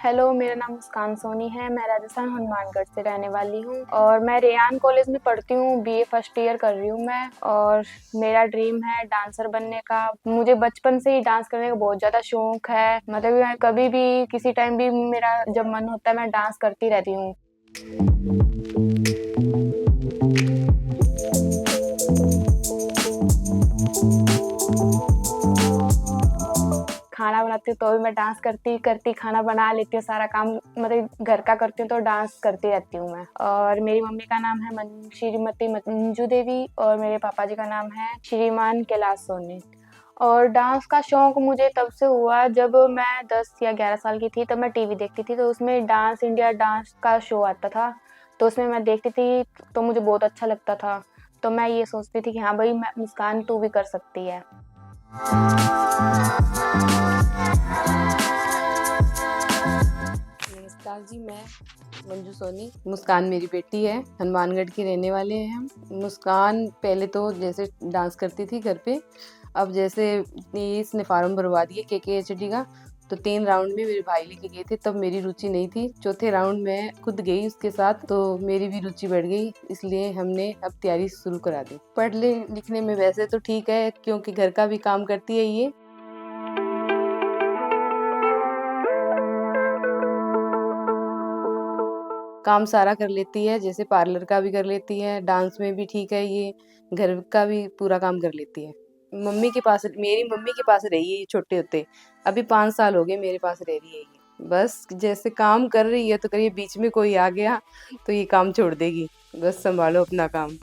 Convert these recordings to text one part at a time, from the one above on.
Hello, मेरा नाम मुस्कान सोनी है। मैं राजस्थान हनुमानगढ़ से रहने वाली हूँ और मैं रेयान कॉलेज में पढ़ती हूँ। बीए फर्स्ट ईयर कर रही हूँ मैं और मेरा ड्रीम है डांसर बनने का। मुझे बचपन से ही डांस करने का बहुत ज़्यादा शौक है। मतलब मैं कभी भी किसी टाइम भी मेरा जब मन होता है मैं डांस करती रहती हूँ। खाना बनाती हूँ तो भी मैं डांस करती करती खाना बना लेती हूँ। सारा काम मतलब घर का करती हूँ तो डांस करती रहती हूँ मैं। और मेरी मम्मी का नाम है श्रीमती मंजू देवी और मेरे पापा जी का नाम है श्रीमान कैलाश सोनी। और डांस का शौक मुझे तब से हुआ जब मैं 10 या 11 साल की थी। तब मैं टीवी देखती थी तो उसमें डांस इंडिया डांस का शो आता था, तो उसमें मैं देखती थी तो मुझे बहुत अच्छा लगता था। तो मैं ये सोचती थी कि हाँ भाई मुस्कान तू भी कर सकती है। नमस्कार जी, मैं मंजू सोनी। मुस्कान मेरी बेटी है। हनुमानगढ़ के रहने वाले हैं हम। मुस्कान पहले तो जैसे डांस करती थी घर पे, अब जैसे इसने फार्म भरवा दिए KKHD का, तो 3 राउंड में मेरे भाई लेके गए थे, तब मेरी रुचि नहीं थी। चौथे राउंड में खुद गई उसके साथ, तो मेरी भी रुचि बढ़ गई, इसलिए हमने अब तैयारी शुरू करा दी। पढ़ने लिखने में वैसे तो ठीक है, क्योंकि घर का भी काम करती है ये। काम सारा कर लेती है, जैसे पार्लर का भी कर लेती है, डांस में भी ठीक है ये, घर का भी पूरा काम कर लेती है। मेरी मम्मी के पास रही है ये छोटे होते, अभी 5 साल हो गए मेरे पास रह रही है ये। बस जैसे काम कर रही है तो करिए, बीच में कोई आ गया तो ये काम छोड़ देगी, बस संभालो अपना काम।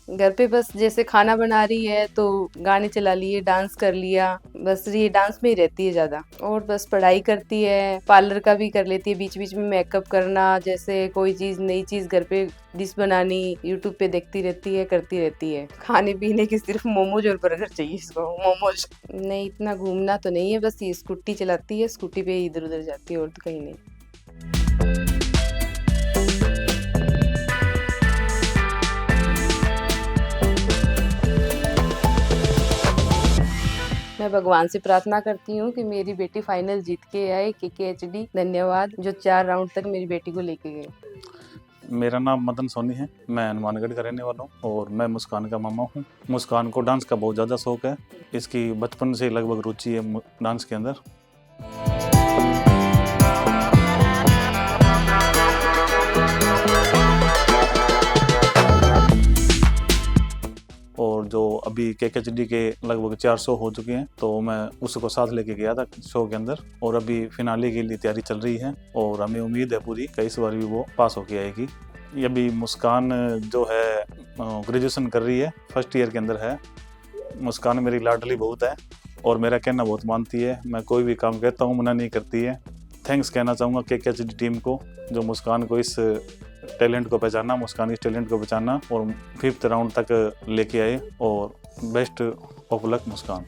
घर पे बस जैसे खाना बना रही है तो गाने चला लिए, डांस कर लिया, बस ये डांस में ही रहती है ज़्यादा। और बस पढ़ाई करती है, पार्लर का भी कर लेती है, बीच बीच में मेकअप करना, जैसे कोई चीज़ नई चीज़ घर पे डिश बनानी यूट्यूब पे देखती रहती है, करती रहती है। खाने पीने की सिर्फ मोमोज और बर्गर चाहिए इसको, मोमोज नहीं। इतना घूमना तो नहीं है, बस ये स्कूटी चलाती है, स्कूटी पे इधर उधर जाती है और तो कहीं नहीं। मैं भगवान से प्रार्थना करती हूँ कि मेरी बेटी फाइनल जीत के आए। KKHD धन्यवाद, जो 4 राउंड तक मेरी बेटी को लेके गए। मेरा नाम मदन सोनी है। मैं हनुमानगढ़ का रहने वाला हूँ और मैं मुस्कान का मामा हूँ। मुस्कान को डांस का बहुत ज़्यादा शौक है। इसकी बचपन से लगभग रुचि है डांस के अंदर। और जो अभी KKHD के लगभग 4 शो हो चुके हैं, तो मैं उसको साथ लेके गया था शो के अंदर, और अभी फिनाले के लिए तैयारी चल रही है और हमें उम्मीद है पूरी कई इस बार भी वो पास होके आएगी। ये अभी मुस्कान जो है ग्रेजुएशन कर रही है, फर्स्ट ईयर के अंदर है। मुस्कान मेरी लाडली बहुत है और मेरा कहना बहुत मानती है। मैं कोई भी काम कहता हूँ मना नहीं करती है। थैंक्स कहना चाहूँगा KKHD टीम को, जो मुस्कान को इस टैलेंट को पहचाना, मुस्कान इस टैलेंट को पहचाना और 5th राउंड तक लेके आए। और बेस्ट ऑफ लक मुस्कान।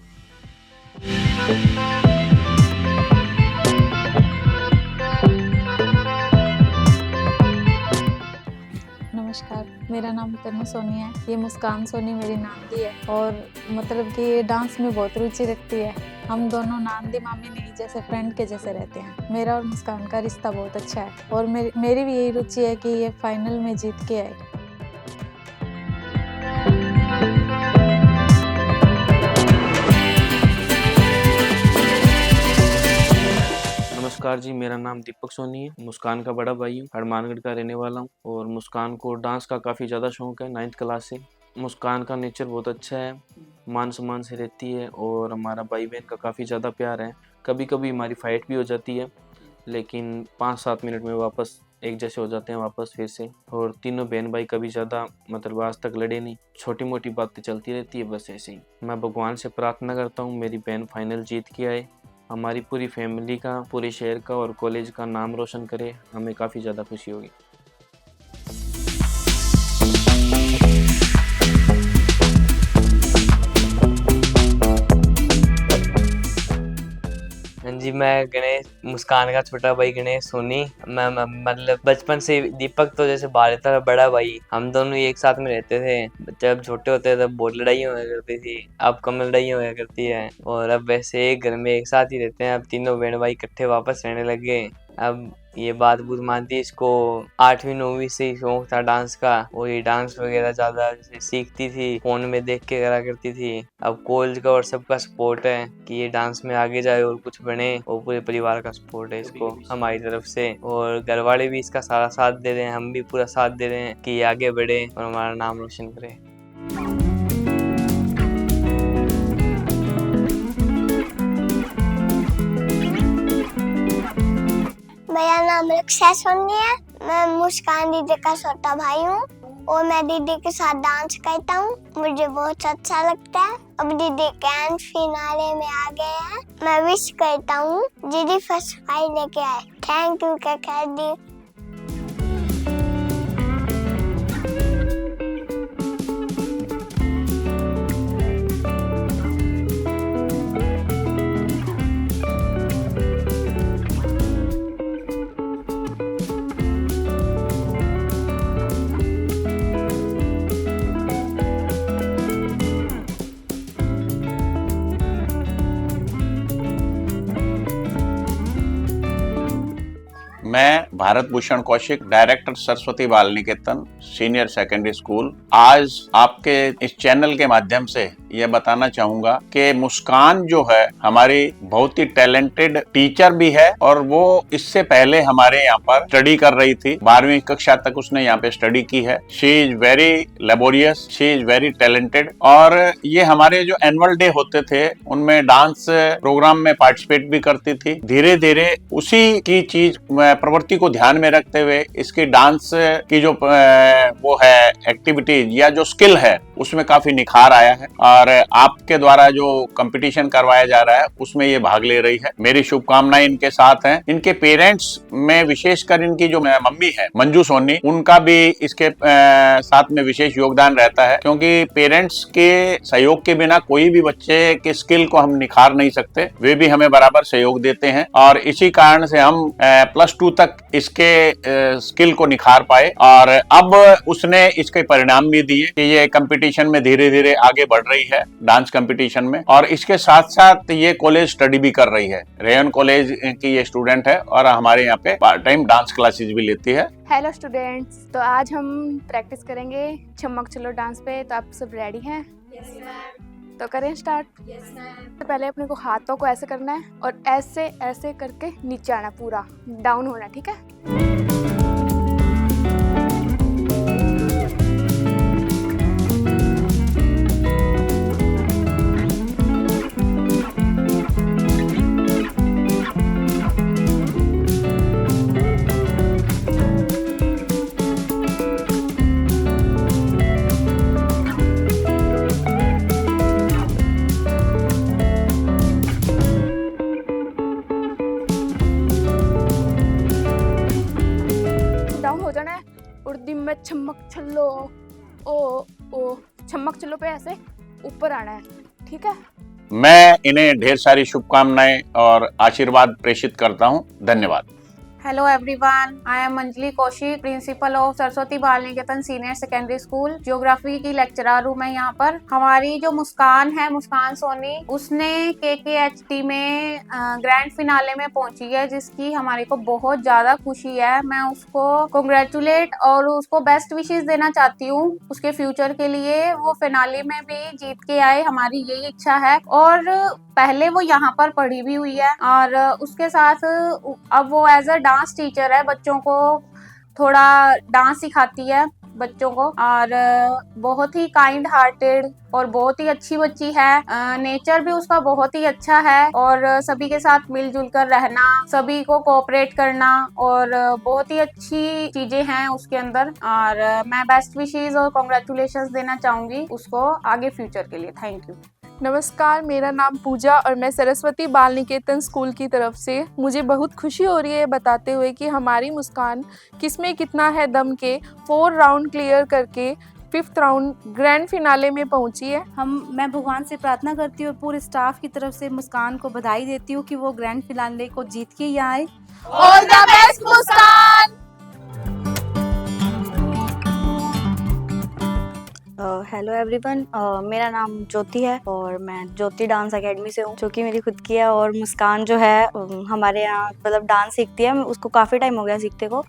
नमस्कार, मेरा नाम तनु सोनी है। ये मुस्कान सोनी मेरी नांदी है और मतलब कि ये डांस में बहुत रुचि रखती है। हम दोनों नांदी मामी नहीं, जैसे फ्रेंड के जैसे रहते हैं। मेरा और मुस्कान का रिश्ता बहुत अच्छा है और मेरी भी यही रुचि है कि ये फाइनल में जीत के आए। नमस्कार जी, मेरा नाम दीपक सोनी है। मुस्कान का बड़ा भाई हूँ, हनुमानगढ़ का रहने वाला हूँ और मुस्कान को डांस का काफ़ी ज़्यादा शौक है 9th क्लास से। मुस्कान का नेचर बहुत अच्छा है, मान सम्मान से रहती है और हमारा भाई बहन का काफ़ी ज़्यादा प्यार है। कभी कभी हमारी फ़ाइट भी हो जाती है, लेकिन 5-7 मिनट में वापस एक जैसे हो जाते हैं वापस फिर से। और तीनों बहन भाई कभी ज़्यादा मतलब आज तक लड़े नहीं, छोटी मोटी बातें चलती रहती है, बस ऐसे ही। मैं भगवान से प्रार्थना करता हूँ मेरी बहन फाइनल जीत के आए, हमारी पूरी फैमिली का, पूरे शहर का और कॉलेज का नाम रोशन करे। हमें काफ़ी ज़्यादा खुशी होगी। जी, मैं गणेश, मुस्कान का छोटा भाई गणेश सोनी। मैं मतलब बचपन से दीपक तो जैसे भाई था, बड़ा भाई, हम दोनों एक साथ में रहते थे। जब छोटे होते तब बहुत लड़ाई होया करती थी, अब कम लड़ाई होया करती है और अब वैसे एक घर में एक साथ ही रहते हैं। अब तीनों बहन भाई इकट्ठे वापस रहने लग गए। अब ये बात बुत मानती है, इसको 8वीं 9वीं से ही शौक था डांस का, और ये डांस वगैरह ज़्यादा जैसे सीखती थी, फ़ोन में देख के करा करती थी। अब कॉलेज का और सबका सपोर्ट है कि ये डांस में आगे जाए और कुछ बने, और पूरे परिवार का सपोर्ट है इसको हमारी तरफ से, और घर वाले भी इसका सारा साथ दे रहे हैं, हम भी पूरा साथ दे रहे हैं कि ये आगे बढ़े और हमारा नाम रोशन करे। मेरा नाम रक्षा सोनी है। मैं मुस्कान दीदी का छोटा भाई हूँ और मैं दीदी के साथ डांस करता हूँ। मुझे बहुत अच्छा लगता है। अब दीदी ग्रैंड फिनाले में आ गए हैं। मैं विश करता हूँ दीदी फर्स्ट प्राइज लेके आए। थैंक यू कका दी। मैं भारत भूषण कौशिक, डायरेक्टर सरस्वती बाल निकेतन सीनियर सेकेंडरी स्कूल, आज आपके इस चैनल के माध्यम से यह बताना चाहूंगा कि मुस्कान जो है हमारी बहुत ही टैलेंटेड टीचर भी है, और वो इससे पहले हमारे यहाँ पर स्टडी कर रही थी। 12वीं कक्षा तक उसने यहाँ पे स्टडी की है। She is very laborious, she is very talented. और ये हमारे जो एनुअल डे होते थे उनमें डांस प्रोग्राम में पार्टिसिपेट भी करती थी। धीरे धीरे उसी की चीज प्रवृत्ति को ध्यान में रखते हुए इसकी डांस की जो वो है एक्टिविटीज या जो स्किल है उसमें काफी निखार आया है, और आपके द्वारा जो कंपटीशन करवाया जा रहा है उसमें ये भाग ले रही है। मेरी शुभकामनाएं इनके साथ हैं। इनके पेरेंट्स में विशेषकर इनकी जो मम्मी है मंजू सोनी, उनका भी इसके साथ में विशेष योगदान रहता है, क्योंकि पेरेंट्स के सहयोग के बिना कोई भी बच्चे के स्किल को हम निखार नहीं सकते। वे भी हमें बराबर सहयोग देते हैं, और इसी कारण से हम +2 तक इसके स्किल को निखार पाए, और अब उसने इसके परिणाम भी दिए कि ये कंपटीशन में धीरे धीरे आगे बढ़ रही है डांस कंपटीशन में, और इसके साथ साथ ये कॉलेज स्टडी भी कर रही है। रेयन कॉलेज की ये स्टूडेंट है और हमारे यहाँ पे पार्ट टाइम डांस क्लासेस भी लेती है। हेलो स्टूडेंट्स, तो आज हम प्रैक्टिस करेंगे छमक चलो डांस पे। तो आप सब रेडी हैं? Yes ma'am. तो करें स्टार्ट? Yes ma'am. तो पहले अपने को हाथों को ऐसे करना है और ऐसे ऐसे करके नीचे आना, पूरा डाउन होना, ठीक है? उर्दी में छमक छल्लो, ओ छमक छल्लो पे ऐसे ऊपर आना है, ठीक है? मैं इन्हें ढेर सारी शुभकामनाएं और आशीर्वाद प्रेषित करता हूं। धन्यवाद। Hello everyone, I am Anjali Kaushik, principal of Saraswati बाल निकेतन सीनियर सेकेंडरी स्कूल। ज्योग्राफी की लेक्चरर हूँ मैं यहाँ पर। हमारी जो मुस्कान है, मुस्कान सोनी, उसने KKHT में ग्रैंड फिनाले में पहुंची है, जिसकी हमारे को बहुत ज्यादा खुशी है। मैं उसको कांग्रेचुलेट और उसको बेस्ट विशेस देना चाहती हूँ उसके फ्यूचर के लिए। वो फिनाले में भी जीत के आए, हमारी यही इच्छा है। और पहले वो यहाँ पर पढ़ी भी हुई है, और उसके साथ अब वो एज अ डांस टीचर है, बच्चों को थोड़ा डांस सिखाती है बच्चों को, और बहुत ही काइंड हार्टेड और बहुत ही अच्छी बच्ची है। नेचर भी उसका बहुत ही अच्छा है, और सभी के साथ मिलजुल कर रहना, सभी को कोऑपरेट करना, और बहुत ही अच्छी चीजें हैं उसके अंदर। और मैं बेस्ट विशेस और कांग्रेचुलेशंस देना चाहूंगी उसको आगे फ्यूचर के लिए। Thank you. नमस्कार, मेरा नाम पूजा और मैं सरस्वती बाल निकेतन स्कूल की तरफ से। मुझे बहुत खुशी हो रही है बताते हुए कि हमारी मुस्कान किसमें कितना है दम के 4 राउंड क्लियर करके 5th राउंड ग्रैंड फिनाले में पहुंची है। मैं भगवान से प्रार्थना करती हूँ और पूरे स्टाफ की तरफ से मुस्कान को बधाई देती हूँ कि वो ग्रैंड फिनाले को जीत के यहाँ आए। All the best Muskan. Hello everyone, मेरा नाम ज्योति है और और मैं ज्योति डांस एकेडमी से हूँ, जो कि मेरी खुद की है। और मुस्कान जो है हमारे यहाँ मतलब डांस सीखती है, उसको काफ़ी टाइम हो गया सीखते को।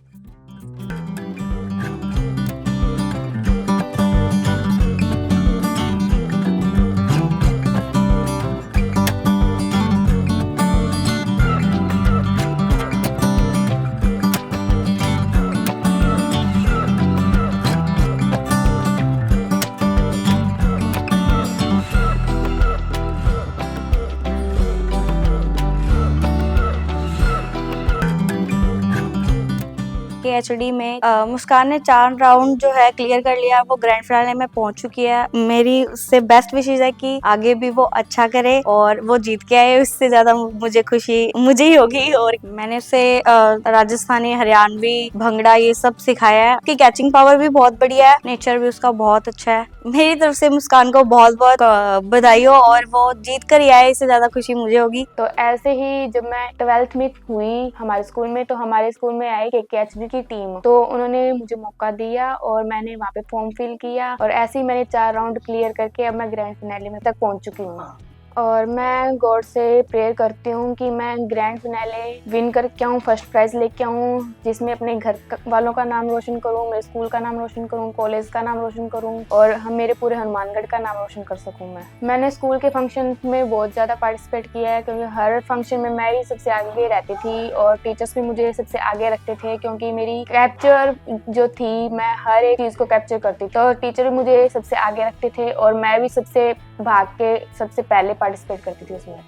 KHD में मुस्कान ने 4 राउंड जो है क्लियर कर लिया, वो ग्रैंड फिनाले में पहुंच चुकी है। मेरी उससे बेस्ट विशेष है कि आगे भी वो अच्छा करे और वो जीत के आए, उससे ज्यादा मुझे खुशी मुझे ही होगी। और मैंने उसे राजस्थानी, हरियाणवी, भंगड़ा ये सब सिखाया है। उसकी कैचिंग पावर भी बहुत बढ़िया है, नेचर भी उसका बहुत अच्छा है। मेरी तरफ से मुस्कान को बहुत बहुत बधाई हो, और वो जीत कर ही आए, इससे ज्यादा खुशी मुझे होगी। तो ऐसे ही जब मैं 12th में हुई हमारे स्कूल में, तो हमारे स्कूल में आई KKHD की टीम, तो उन्होंने मुझे मौका दिया और मैंने वहाँ पे फॉर्म फिल किया, और ऐसे ही मैंने 4 राउंड क्लियर करके अब मैं ग्रैंड फिनाले में तक पहुँच चुकी हूँ। और मैं गॉड से प्रेयर करती हूँ कि मैं ग्रैंड फिनाले विन करके आऊँ, फर्स्ट प्राइज लेके आऊँ, जिसमें अपने घर वालों का नाम रोशन करूँ, मेरे स्कूल का नाम रोशन करूँ, कॉलेज का नाम रोशन करूँ, और मेरे पूरे हनुमानगढ़ का नाम रोशन कर सकूँ। मैंने स्कूल के फंक्शन में बहुत ज़्यादा पार्टिसिपेट किया है, क्योंकि हर फंक्शन में मैं ही सबसे आगे रहती थी, और टीचर्स भी मुझे सबसे आगे रखते थे, क्योंकि मेरी कैप्चर जो थी, मैं हर एक चीज़ को कैप्चर करती, तो टीचर भी मुझे सबसे आगे रखते थे, और मैं भी सबसे भाग के सबसे पहले पार्टिसिपेट करती थी उसमें।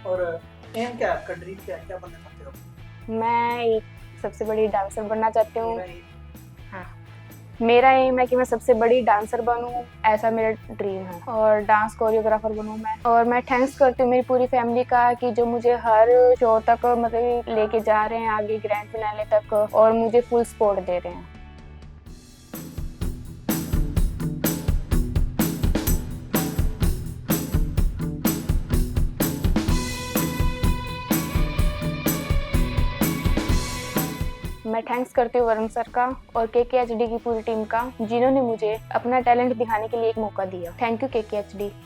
और एम क्या आपका, ड्रीम क्या बनना चाहते हो? मैं एक सबसे बड़ी डांसर बनना चाहती हूँ। हाँ, मेरा एम है कि मैं सबसे बड़ी डांसर बनूँ, ऐसा मेरा ड्रीम है, और डांस कोरियोग्राफर बनूँ मैं। और मैं थैंक्स करती हूँ मेरी पूरी फैमिली का, कि जो मुझे हर शो तक मतलब लेके जा रहे हैं आगे ग्रैंड फिनाले तक, और मुझे फुल सपोर्ट दे रहे हैं। मैं थैंक्स करती हूँ वरुण सर का और KKHD की पूरी टीम का, जिन्होंने मुझे अपना टैलेंट दिखाने के लिए एक मौका दिया। Thank you KKHD।